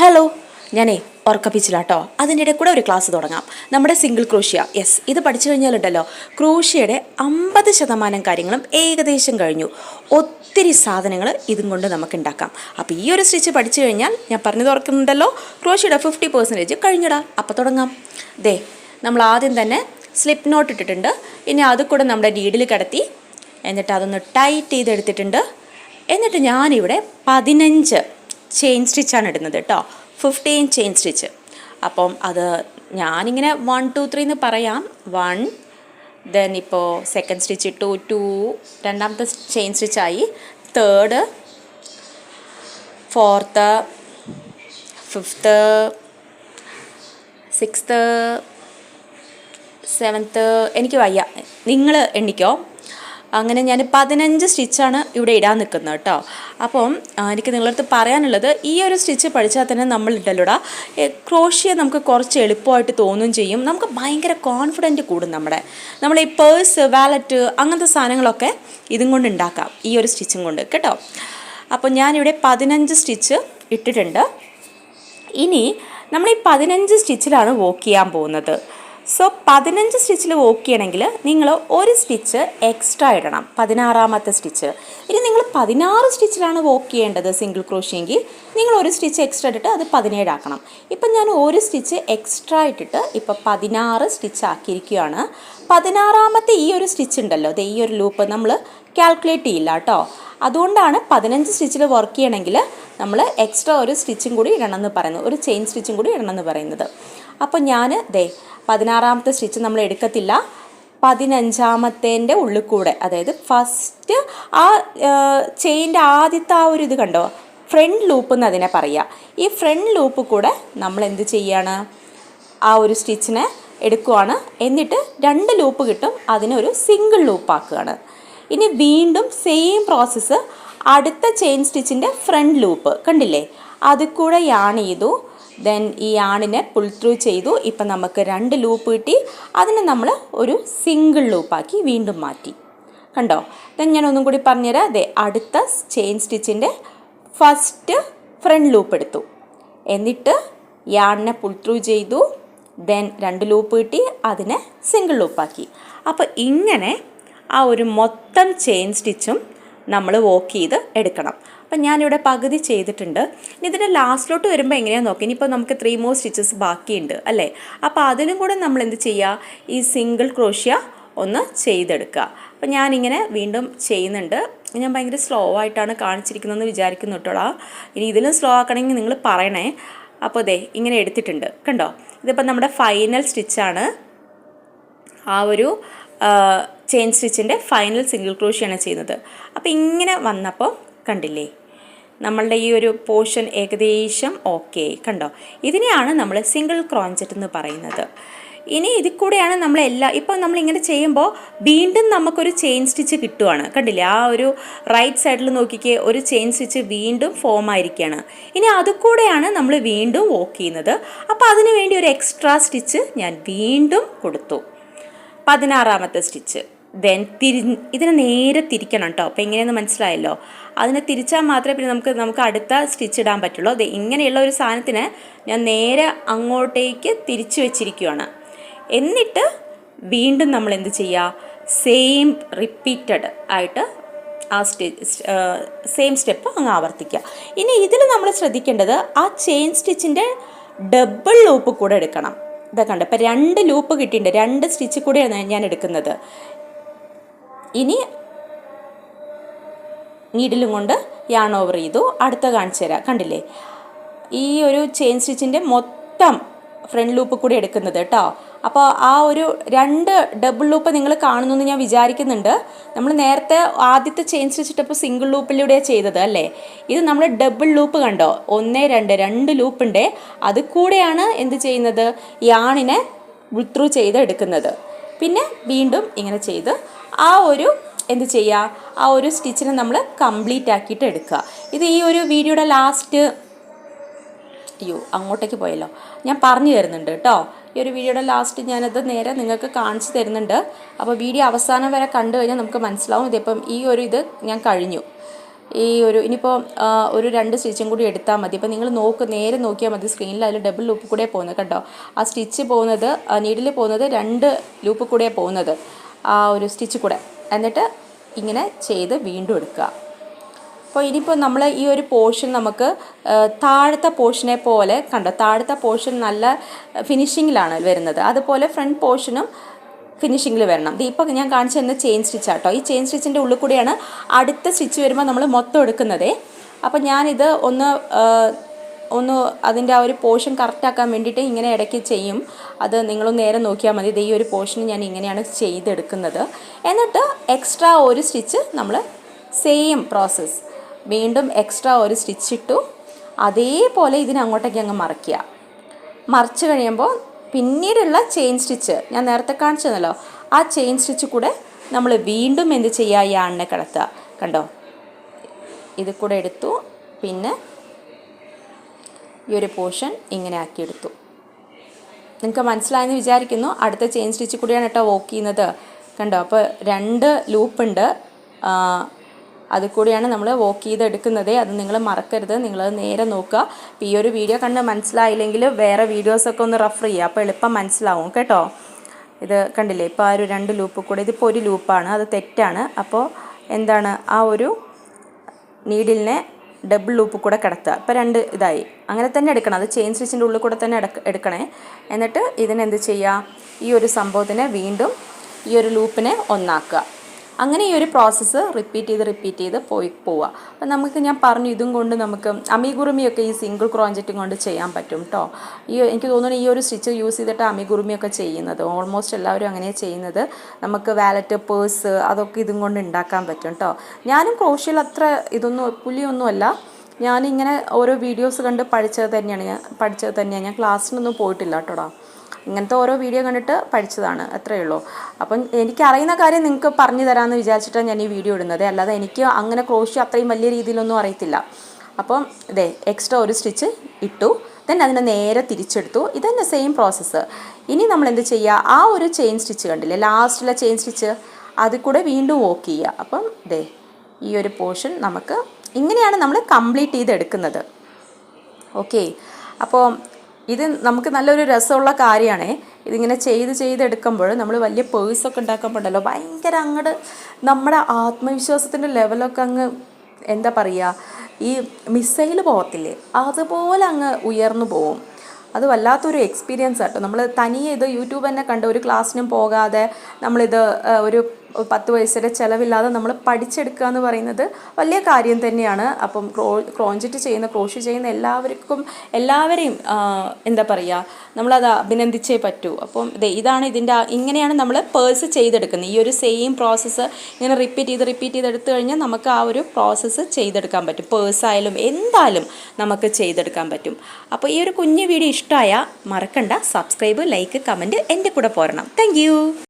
Hello, ഞാനേ ഉറക്കപ്പിച്ചിലാട്ടോ. അതിൻ്റെ ഇടയിൽ കൂടെ ഒരു ക്ലാസ് തുടങ്ങാം. നമ്മുടെ സിംഗിൾ ക്രോഷ്യ, യെസ്, ഇത് പഠിച്ചു കഴിഞ്ഞാലുണ്ടല്ലോ ക്രോഷ്യയുടെ 50% കാര്യങ്ങളും ഏകദേശം കഴിഞ്ഞു. ഒത്തിരി സാധനങ്ങൾ ഇതും കൊണ്ട് നമുക്ക് ഉണ്ടാക്കാം. അപ്പോൾ ഈ ഒരു സ്റ്റിച്ച് പഠിച്ചു കഴിഞ്ഞാൽ ഞാൻ പറഞ്ഞു തുറക്കുന്നുണ്ടല്ലോ, ക്രോഷ്യയുടെ 50% കഴിഞ്ഞിടാം. അപ്പോൾ തുടങ്ങാം. നമ്മൾ ആദ്യം തന്നെ സ്ലിപ്പ് നോട്ട് ഇട്ടിട്ടുണ്ട്. ഇനി അത് കൂടെ നമ്മുടെ നീഡിൽ കിടത്തി എന്നിട്ട് അതൊന്ന് ടൈറ്റ് ചെയ്തെടുത്തിട്ടുണ്ട്. എന്നിട്ട് ഞാനിവിടെ 15 ചെയിൻ സ്റ്റിച്ചാണ് ഇടുന്നത് കേട്ടോ. 15 ചെയിൻ സ്റ്റിച്ച്. അപ്പം അത് ഞാനിങ്ങനെ 1 2 3 എന്ന് പറയാം. 1, ദെൻ ഇപ്പോൾ സെക്കൻഡ് സ്റ്റിച്ച് ഇട്ടു, 2, രണ്ടാമത്തെ ചെയിൻ സ്റ്റിച്ചായി, third, fourth, fifth, sixth, seventh. എനിക്ക് വയ്യ, നിങ്ങൾ എണ്ണിക്കോ. അങ്ങനെ ഞാൻ 15 സ്റ്റിച്ചാണ് ഇവിടെ ഇടാൻ നിൽക്കുന്നത് കേട്ടോ. അപ്പം എനിക്ക് നിങ്ങളടുത്ത് പറയാനുള്ളത്, ഈ ഒരു സ്റ്റിച്ച് പഠിച്ചാൽ തന്നെ നമ്മളുണ്ടല്ലോടാ ക്രോഷ്യ നമുക്ക് കുറച്ച് എളുപ്പമായിട്ട് തോന്നുകയും ചെയ്യും. നമുക്ക് ഭയങ്കര കോൺഫിഡൻറ്റ് കൂടും. നമ്മൾ ഈ പേഴ്സ്, വാലറ്റ് അങ്ങനത്തെ സാധനങ്ങളൊക്കെ ഇതും കൊണ്ട് ഉണ്ടാക്കാം, ഈ ഒരു സ്റ്റിച്ചും കൊണ്ട് കേട്ടോ. അപ്പോൾ ഞാനിവിടെ 15 സ്റ്റിച്ച് ഇട്ടിട്ടുണ്ട്. ഇനി നമ്മൾ ഈ 15 സ്റ്റിച്ചിലാണ് വർക്ക് ചെയ്യാൻ പോകുന്നത്. സോ 15 സ്റ്റിച്ചിൽ വർക്ക് ചെയ്യണമെങ്കിൽ നിങ്ങൾ ഒരു സ്റ്റിച്ച് എക്സ്ട്രാ ഇടണം, 16ാമത്തെ സ്റ്റിച്ച്. ഇനി നിങ്ങൾ 16 സ്റ്റിച്ചിലാണ് വർക്ക് ചെയ്യേണ്ടത് സിംഗിൾ ക്രോഷ്യയെങ്കിൽ നിങ്ങൾ ഒരു സ്റ്റിച്ച് എക്സ്ട്രാ ഇട്ടിട്ട് അത് 17 ആക്കണം. ഇപ്പം ഞാൻ ഒരു സ്റ്റിച്ച് എക്സ്ട്രാ ഇട്ടിട്ട് ഇപ്പോൾ 16 സ്റ്റിച്ച് ആക്കിയിരിക്കുകയാണ്. 16ാമത്തെ ഈ ഒരു സ്റ്റിച്ച് ഉണ്ടല്ലോ, ഈ ഒരു ലൂപ്പ് നമ്മൾ കാൽക്കുലേറ്റ് ചെയ്യില്ല കേട്ടോ. അതുകൊണ്ടാണ് 15 സ്റ്റിച്ചിൽ വർക്ക് ചെയ്യണമെങ്കിൽ നമ്മൾ എക്സ്ട്രാ ഒരു സ്റ്റിച്ചും കൂടി ഇടണമെന്ന് പറയുന്നത്, ഒരു ചെയിൻ സ്റ്റിച്ചും കൂടി ഇടണമെന്ന് പറയുന്നത്. അപ്പോൾ ഞാൻ 16ാമത്തെ സ്റ്റിച്ച് നമ്മൾ എടുക്കത്തില്ല, 15ാമത്തേൻ്റെ ഉള്ളിൽ കൂടെ, അതായത് ഫസ്റ്റ് ആ ചെയിൻ്റെ ആദ്യത്തെ ആ ഒരു ഇത് കണ്ടോ, ഫ്രണ്ട് ലൂപ്പ് എന്ന് അതിനെ പറയുക. ഈ ഫ്രണ്ട് ലൂപ്പ് കൂടെ നമ്മൾ എന്ത് ചെയ്യാണ്, ആ ഒരു സ്റ്റിച്ചിനെ എടുക്കുവാണ്. എന്നിട്ട് 2 ലൂപ്പ് കിട്ടും, അതിനൊരു സിംഗിൾ ലൂപ്പ് ആക്കുകയാണ്. ഇനി വീണ്ടും സെയിം പ്രോസസ്സ് അടുത്ത ചെയിൻ സ്റ്റിച്ചിൻ്റെ ഫ്രണ്ട് ലൂപ്പ് കണ്ടില്ലേ, അതിൽ കൂടെ യാൺ ചെയ്തു. ദെൻ ഈ യാണിനെ പുൾ ത്രൂ ചെയ്തു. ഇപ്പം നമുക്ക് 2 ലൂപ്പ് കിട്ടി. അതിനെ നമ്മൾ ഒരു സിംഗിൾ ലൂപ്പാക്കി വീണ്ടും മാറ്റി. കണ്ടോ? ദെൻ ഞാൻ ഒന്നും കൂടി പറഞ്ഞുതരാം. അടുത്ത ചെയിൻ സ്റ്റിച്ചിൻ്റെ ഫസ്റ്റ് ഫ്രണ്ട് ലൂപ്പ് എടുത്തു, എന്നിട്ട് യാണിനെ പുൾ ത്രൂ ചെയ്തു. ദെൻ 2 ലൂപ്പ് കിട്ടി, അതിനെ സിംഗിൾ ലൂപ്പാക്കി. അപ്പോൾ ഇങ്ങനെ ആ ഒരു മൊത്തം ചെയിൻ സ്റ്റിച്ചും നമ്മൾ വർക്ക് ചെയ്ത് എടുക്കണം. അപ്പം ഞാനിവിടെ പകുതി ചെയ്തിട്ടുണ്ട്. ഇനി ഇതിൻ്റെ ലാസ്റ്റിലോട്ട് വരുമ്പോൾ എങ്ങനെയാണെന്ന് നോക്കി. ഇനിയിപ്പോൾ നമുക്ക് 3 more സ്റ്റിച്ചസ് ബാക്കിയുണ്ട് അല്ലേ. അപ്പോൾ അതിനും കൂടെ നമ്മൾ എന്ത് ചെയ്യുക, ഈ സിംഗിൾ ക്രോഷ്യ ഒന്ന് ചെയ്തെടുക്കുക. അപ്പം ഞാനിങ്ങനെ വീണ്ടും ചെയ്യുന്നുണ്ട്. ഞാൻ ഭയങ്കര സ്ലോ ആയിട്ടാണ് കാണിച്ചിരിക്കുന്നതെന്ന് വിചാരിക്കുന്നു കേട്ടോളാ. ഇനി ഇതിലും സ്ലോ ആക്കണമെങ്കിൽ നിങ്ങൾ പറയണേ. അപ്പോൾ ഇങ്ങനെ എടുത്തിട്ടുണ്ട് കണ്ടോ. ഇതിപ്പോൾ നമ്മുടെ ഫൈനൽ സ്റ്റിച്ചാണ്. ആ ഒരു ചെയിൻ സ്റ്റിച്ചിൻ്റെ ഫൈനൽ സിംഗിൾ ക്രോഷ്യാണ് ചെയ്യുന്നത്. അപ്പോൾ ഇങ്ങനെ വന്നപ്പോൾ കണ്ടില്ലേ, നമ്മളുടെ ഈ ഒരു പോർഷൻ ഏകദേശം ഓക്കെ കണ്ടോ. ഇതിനെയാണ് നമ്മൾ സിംഗിൾ ക്രോഞ്ചറ്റ് എന്ന് പറയുന്നത്. ഇനി ഇതിൽ കൂടെയാണ് ഇപ്പോൾ നമ്മളിങ്ങനെ ചെയ്യുമ്പോൾ വീണ്ടും നമുക്കൊരു ചെയിൻ സ്റ്റിച്ച് കിട്ടുവാണ്. കണ്ടില്ലേ, ആ ഒരു റൈറ്റ് സൈഡിൽ നോക്കിക്കേ, ഒരു ചെയിൻ സ്റ്റിച്ച് വീണ്ടും ഫോം ആയിരിക്കുകയാണ്. ഇനി അതുകൂടെയാണ് നമ്മൾ വീണ്ടും വർക്ക് ചെയ്യുന്നത്. അപ്പോൾ അതിന് വേണ്ടി ഒരു എക്സ്ട്രാ സ്റ്റിച്ച് ഞാൻ വീണ്ടും കൊടുത്തു, 16ാമത്തെ സ്റ്റിച്ച്. ദെൻ ഇതിനെ നേരെ തിരിക്കണം കേട്ടോ. അപ്പോൾ എങ്ങനെയെന്ന് മനസ്സിലായല്ലോ. അതിനെ തിരിച്ചാൽ മാത്രമേ പിന്നെ നമുക്ക് അടുത്ത സ്റ്റിച്ച് ഇടാൻ പറ്റുള്ളൂ. ഇങ്ങനെയുള്ള ഒരു സാധനത്തിന് ഞാൻ നേരെ അങ്ങോട്ടേക്ക് തിരിച്ചു വെച്ചിരിക്കുകയാണ്. എന്നിട്ട് വീണ്ടും നമ്മൾ എന്ത് ചെയ്യുക, സെയിം റിപ്പീറ്റഡ് ആയിട്ട് ആ സെയിം സ്റ്റെപ്പ് അങ്ങ് ആവർത്തിക്കുക. ഇനി ഇതിൽ നമ്മൾ ശ്രദ്ധിക്കേണ്ടത് ആ ചെയിൻ സ്റ്റിച്ചിൻ്റെ ഡബിൾ ലൂപ്പ് കൂടെ എടുക്കണം. ഇതൊക്കെ കണ്ട് ഇപ്പം 2 ലൂപ്പ് കിട്ടിയിട്ടുണ്ട്, 2 സ്റ്റിച്ച് കൂടെയാണ് ഞാൻ എടുക്കുന്നത്. ഇനി നീഡിലും കൊണ്ട് യാൺ ഓവർ ചെയ്തു. അടുത്ത കാണിച്ചു തരാം. കണ്ടില്ലേ, ഈ ഒരു ചെയിൻ സ്റ്റിച്ചിൻ്റെ മൊത്തം ഫ്രണ്ട് ലൂപ്പ് കൂടി എടുക്കുന്നത് കേട്ടോ. അപ്പോൾ ആ ഒരു 2 ഡബിൾ ലൂപ്പ് നിങ്ങൾ കാണുന്നു എന്ന് ഞാൻ വിചാരിക്കുന്നുണ്ട്. നമ്മൾ നേരത്തെ ആദ്യത്തെ ചെയിൻ സ്റ്റിച്ച് ഇട്ടപ്പോൾ സിംഗിൾ ലൂപ്പിലൂടെയാണ് ചെയ്തത് അല്ലേ. ഇത് നമ്മൾ ഡബിൾ ലൂപ്പ് കണ്ടോ, 1 2 ലൂപ്പിൻ്റെ അത് കൂടെയാണ് എന്ത് ചെയ്യുന്നത്, യാണിനെ പുൾ ത്രൂ ചെയ്ത് എടുക്കുന്നത്. പിന്നെ വീണ്ടും ഇങ്ങനെ ചെയ്ത് ആ ഒരു എന്ത് ചെയ്യുക, ആ ഒരു സ്റ്റിച്ചിനെ നമ്മൾ കംപ്ലീറ്റ് ആക്കിയിട്ട് എടുക്കുക. ഇത് ഈ ഒരു വീഡിയോയുടെ ലാസ്റ്റ്, അങ്ങോട്ടേക്ക് പോയല്ലോ, ഞാൻ പറഞ്ഞു തരുന്നുണ്ട് കേട്ടോ. ഈ ഒരു വീഡിയോയുടെ ലാസ്റ്റ് ഞാനത് നേരെ നിങ്ങൾക്ക് കാണിച്ചു തരുന്നുണ്ട്. അപ്പോൾ വീഡിയോ അവസാനം വരെ കണ്ടു കഴിഞ്ഞാൽ നമുക്ക് മനസ്സിലാവും. ഇതിപ്പം ഈ ഒരു ഇത് ഞാൻ കഴിഞ്ഞു. ഈ ഒരു ഇനിയിപ്പോൾ ഒരു 2 സ്റ്റിച്ചും കൂടി എടുത്താൽ മതി. ഇപ്പോൾ നിങ്ങൾ നേരെ നോക്കിയാൽ മതി സ്ക്രീനിൽ അതിൽ ഡബിൾ ലൂപ്പ് കൂടെ പോകുന്നത് കണ്ടോ. ആ സ്റ്റിച്ച് പോകുന്നത് നീഡിൽ പോകുന്നത് 2 ലൂപ്പ് കൂടെ പോകുന്നത് ആ ഒരു സ്റ്റിച്ച് കൂടെ. എന്നിട്ട് ഇങ്ങനെ ചെയ്ത് വീണ്ടും എടുക്കുക. അപ്പോൾ ഇനിയിപ്പോൾ നമ്മൾ ഈ ഒരു പോർഷൻ നമുക്ക് താഴത്തെ പോർഷനെ പോലെ കണ്ടോ, താഴത്തെ പോർഷൻ നല്ല ഫിനിഷിങ്ങിലാണ് വരുന്നത്. അതുപോലെ ഫ്രണ്ട് പോർഷനും ഫിനിഷിങ്ങിൽ വരണം. ഇപ്പോൾ ഞാൻ കാണിച്ചു തന്ന ചെയിൻ സ്റ്റിച്ചാട്ടോ. ഈ ചെയിൻ സ്റ്റിച്ചിൻ്റെ ഉള്ളിൽ കൂടിയാണ് അടുത്ത സ്റ്റിച്ച് വരുമ്പോൾ നമ്മൾ മൊത്തം എടുക്കുന്നത്. അപ്പോൾ ഞാനിത് ഒന്ന് അതിൻ്റെ ആ ഒരു പോർഷൻ കറക്റ്റാക്കാൻ വേണ്ടിയിട്ട് ഇങ്ങനെ ഇടയ്ക്ക് ചെയ്യും. അത് നിങ്ങളൊന്ന് നേരെ നോക്കിയാൽ മതി. ഈ ഒരു പോർഷൻ ഞാൻ ഇങ്ങനെയാണ് ചെയ്തെടുക്കുന്നത്. എന്നിട്ട് എക്സ്ട്രാ ഒരു സ്റ്റിച്ച് നമ്മൾ സെയിം പ്രോസസ്സ് വീണ്ടും എക്സ്ട്രാ ഒരു സ്റ്റിച്ച് ഇട്ടു. അതേപോലെ ഇതിനങ്ങോട്ടേക്ക് അങ്ങ് മറിക്കുക. മറിച്ച് കഴിയുമ്പോൾ പിന്നീടുള്ള ചെയിൻ സ്റ്റിച്ച് ഞാൻ നേരത്തെ കാണിച്ചു തന്നല്ലോ, ആ ചെയിൻ സ്റ്റിച്ച് കൂടെ നമ്മൾ വീണ്ടും എന്ത് ചെയ്യുക, ഈ ആണിനെ കിടത്തുക. കണ്ടോ, ഇത് കൂടെ എടുത്തു. പിന്നെ ഈ ഒരു പോർഷൻ ഇങ്ങനെ ആക്കിയെടുത്തു. നിങ്ങൾക്ക് മനസ്സിലായെന്ന് വിചാരിക്കുന്നു. അടുത്ത ചെയിൻ സ്റ്റിച്ച് കൂടിയാണ് കേട്ടോ വർക്ക് ചെയ്യുന്നത്. കണ്ടോ, അപ്പോൾ 2 ലൂപ്പുണ്ട്. അത് കൂടിയാണ് നമ്മൾ വർക്ക് ചെയ്തെടുക്കുന്നത്. അത് നിങ്ങൾ മറക്കരുത്. നിങ്ങളത് നേരെ നോക്കുക. ഇപ്പോൾ ഈ ഒരു വീഡിയോ കണ്ട് മനസ്സിലായില്ലെങ്കിൽ വേറെ വീഡിയോസൊക്കെ ഒന്ന് റെഫർ ചെയ്യുക. അപ്പോൾ എളുപ്പം മനസ്സിലാവും കേട്ടോ. ഇത് കണ്ടില്ലേ, ഇപ്പോൾ ആ ഒരു 2 ലൂപ്പ് കൂടെ, ഇതിപ്പോൾ ഒരു ലൂപ്പാണ്, അത് തെറ്റാണ്. അപ്പോൾ എന്താണ്, ആ ഒരു നീഡിലിനെ ഡബിൾ ലൂപ്പ് കൂടെ കിടത്തുക. ഇപ്പോൾ 2 ഇതായി. അങ്ങനെ തന്നെ എടുക്കണം. അത് ചെയിൻ സ്റ്റിച്ചിൻ്റെ ഉള്ളിൽ കൂടെ തന്നെ എടുക്കണേ. എന്നിട്ട് ഇതിനെന്ത് ചെയ്യുക, ഈ ഒരു സംഭവത്തിനെ വീണ്ടും ഈ ഒരു ലൂപ്പിനെ ഒന്നാക്കുക. അങ്ങനെ ഈ ഒരു പ്രോസസ്സ് റിപ്പീറ്റ് ചെയ്ത് പോവുക. അപ്പം നമുക്ക് ഞാൻ പറഞ്ഞു, ഇതും കൊണ്ട് നമുക്ക് അമിഗുറുമിയൊക്കെ ഈ സിംഗിൾ ക്രോഞ്ചറ്റും കൊണ്ട് ചെയ്യാൻ പറ്റും കേട്ടോ. എനിക്ക് തോന്നുന്നു ഈ ഒരു സ്റ്റിച്ച് യൂസ് ചെയ്തിട്ട് അമിഗുറുമിയൊക്കെ ചെയ്യുന്നത് ഓൾമോസ്റ്റ് എല്ലാവരും അങ്ങനെ ചെയ്യുന്നത്. നമുക്ക് വാലറ്റ്, പേഴ്സ് അതൊക്കെ ഇതും കൊണ്ട് ഉണ്ടാക്കാൻ പറ്റും കേട്ടോ. ഞാനും ക്രോഷ്യയിൽ അത്ര പുലിയൊന്നുമല്ല. ഞാനിങ്ങനെ ഓരോ വീഡിയോസ് കണ്ട് പഠിച്ചത് തന്നെയാണ്. ഞാൻ ക്ലാസ്സിനൊന്നും പോയിട്ടില്ല കേട്ടോടാ. ഇങ്ങനത്തെ ഓരോ വീഡിയോ കണ്ടിട്ട് പഠിച്ചതാണ്, അത്രയേ ഉള്ളൂ. അപ്പം എനിക്കറിയുന്ന കാര്യം നിങ്ങൾക്ക് പറഞ്ഞു തരാമെന്ന് വിചാരിച്ചിട്ടാണ് ഞാൻ ഈ വീഡിയോ ഇടുന്നത്. അല്ലാതെ എനിക്ക് അങ്ങനെ ക്രോഷ്യ അത്രയും വലിയ രീതിയിലൊന്നും അറിയത്തില്ല. അപ്പം എക്സ്ട്രാ ഒരു സ്റ്റിച്ച് ഇട്ടു, ദെൻ അതിനെ നേരെ തിരിച്ചെടുത്തു. ഇതന്നെ സെയിം പ്രോസസ്സ്. ഇനി നമ്മൾ എന്ത് ചെയ്യുക, ആ ഒരു ചെയിൻ സ്റ്റിച്ച് കണ്ടില്ലേ, ലാസ്റ്റിലെ ചെയിൻ സ്റ്റിച്ച്, അത് കൂടെ വീണ്ടും വർക്ക് ചെയ്യുക. അപ്പം ഈ ഒരു പോർഷൻ നമുക്ക് ഇങ്ങനെയാണ് നമ്മൾ കംപ്ലീറ്റ് ചെയ്തെടുക്കുന്നത്. ഓക്കെ, അപ്പോൾ ഇത് നമുക്ക് നല്ലൊരു രസമുള്ള കാര്യമാണ്. ഇതിങ്ങനെ ചെയ്തെടുക്കുമ്പോൾ നമ്മൾ വലിയ പേഴ്സൊക്കെ ഉണ്ടാക്കുമ്പോഴല്ലോ ഭയങ്കര അങ്ങോട്ട് നമ്മുടെ ആത്മവിശ്വാസത്തിൻ്റെ ലെവലൊക്കെ അങ്ങ് എന്താ പറയുക, ഈ മിസൈൽ പോകത്തില്ലേ, അതുപോലെ അങ്ങ് ഉയർന്നു പോവും. അത് വല്ലാത്തൊരു എക്സ്പീരിയൻസ് ആട്ടോ. നമ്മൾ തനിയെ ഇത് യൂട്യൂബ് തന്നെ കണ്ട് ഒരു ക്ലാസ്സിനും പോകാതെ നമ്മളിത് ഒരു 10 പൈസയുടെ ചിലവില്ലാതെ നമ്മൾ പഠിച്ചെടുക്കുക എന്ന് പറയുന്നത് വലിയ കാര്യം തന്നെയാണ്. അപ്പം ക്രോഞ്ചറ്റ് ചെയ്യുന്ന ക്രോഷ്യ ചെയ്യുന്ന എല്ലാവരെയും എന്താ പറയുക, നമ്മളത് അഭിനന്ദിച്ചേ പറ്റൂ. അപ്പം ഇതാണ് ഇങ്ങനെയാണ് നമ്മൾ പേഴ്സ് ചെയ്തെടുക്കുന്നത്. ഈ ഒരു സെയിം പ്രോസസ്സ് ഇങ്ങനെ റിപ്പീറ്റ് ചെയ്ത് എടുത്തു കഴിഞ്ഞാൽ നമുക്ക് ആ ഒരു പ്രോസസ്സ് ചെയ്തെടുക്കാൻ പറ്റും. പേഴ്സായാലും എന്തായാലും നമുക്ക് ചെയ്തെടുക്കാൻ പറ്റും. അപ്പോൾ ഈ ഒരു കുഞ്ഞു വീഡിയോ ഇഷ്ടമായ മറക്കണ്ട, സബ്സ്ക്രൈബ്, ലൈക്ക്, കമൻറ്റ് എൻ്റെ കൂടെ പോരണം. താങ്ക്